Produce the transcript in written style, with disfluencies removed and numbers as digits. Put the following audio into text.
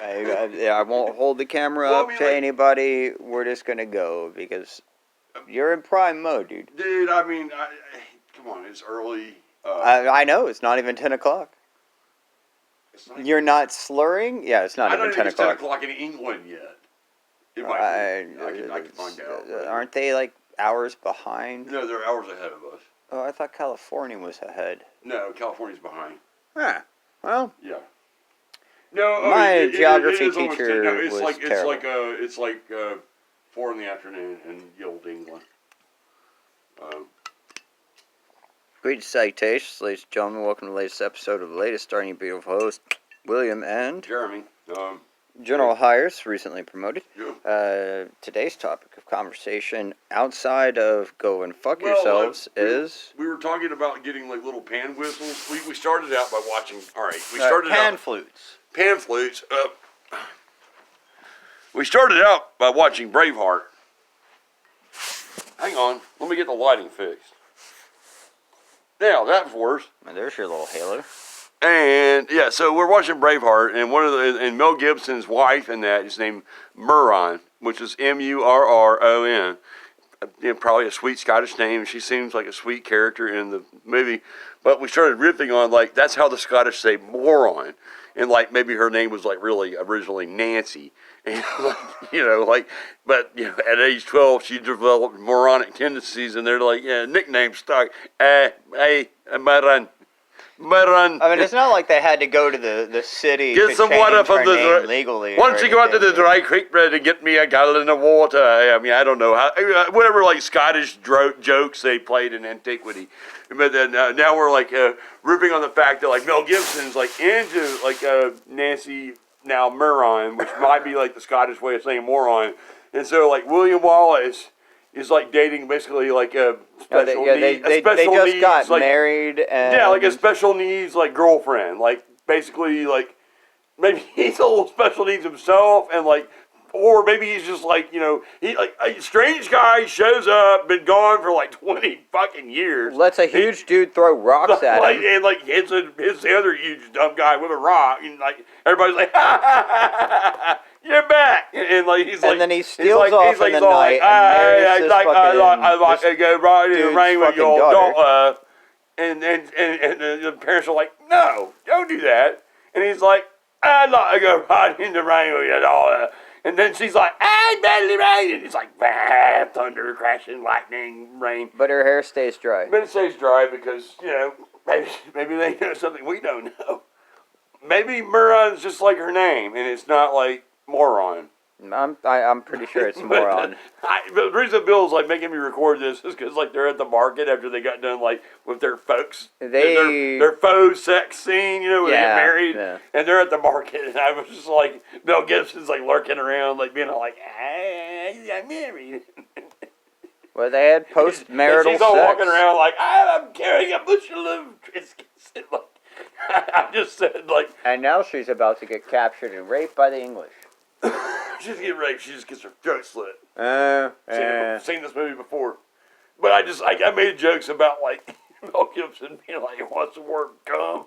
I won't hold the camera Well, I up mean, to like- anybody. We're just gonna go because you're in prime mode, dude. Dude, I mean, come on, it's early. I know it's not even 10 o'clock. It's not You're not slurring? Yeah, it's not I even don't 10 think it's 10 o'clock. o'clock in England yet. It might be. I can find out. Aren't they like hours behind? No, they're hours ahead of us. Oh, I thought California was ahead. No, California's behind. Huh. Well, Yeah. No, My geography it is almost teacher 10. No, it's was like terrible. it's like 4 in the afternoon in the old England. great salutations, ladies and gentlemen. Welcome to the latest episode of the latest starring your beautiful host, William and Jeremy. General Hires, recently promoted. Yeah. Today's topic of conversation, outside of go and fuck Well, yourselves, we is we were talking about getting like little pan whistles. We started out by watching. All right, we started pan out flutes. pan flutes. We started out by watching Braveheart. Hang on, let me get the lighting fixed. Now that worse. And there's your little halo. And yeah, so we're watching Braveheart, and Mel Gibson's wife in that is named Murron, which is Murron. Probably a sweet Scottish name. She seems like a sweet character in the movie. But we started riffing on like that's how the Scottish say moron, and like maybe her name was like really originally Nancy, and but at age 12 she developed moronic tendencies, and they're like nickname stuck. Hey, Murron. I mean, it's not like they had to go to the city Get to some change water from her the name legally. Why don't you go out to the dry creek bed and get me a gallon of water? I mean, I don't know how. Whatever, like Scottish jokes they played in antiquity, but then now we're like ripping on the fact that like Mel Gibson's like into like Nancy now Murron, which might be like the Scottish way of saying moron, and so like William Wallace is like dating basically like a special needs. They just got married and like a special needs like girlfriend, like basically like maybe he's a little special needs himself, and like, or maybe he's just like he like a strange guy shows up, been gone for like 20 fucking years. lets a huge dude throw rocks at him. And like hits the other huge dumb guy with a rock, and like everybody's like, ha ha ha ha ha. You're back, and like he's like, and then he steals off in the night and marries I like to go right in the rain with your daughter. daughter, and the parents are like, no, don't do that, and he's like, I'd like to go right in the rain with your daughter, and then she's like, I'm badly rain, and it's like, thunder, crashing, lightning, rain. But her hair stays dry. But it stays dry because maybe they know something we don't know. Maybe Murron's just like her name, and it's not like moron. I'm pretty sure it's moron. But the reason Bill's like making me record this is because like they're at the market after they got done like with their folks, their faux sex scene, when they get married, and they're at the market, and I was just like Mel Gibson's like lurking around, like being like, I'm married. Well, they had post-marital and she's all sex. walking around like I'm carrying a bushel of Triscuits. Like, I just said like. And now she's about to get captured and raped by the English. She's getting raped. She just gets her throat slit. Seen this movie before, but I made jokes about like Mel Gibson being like he wants to work gum,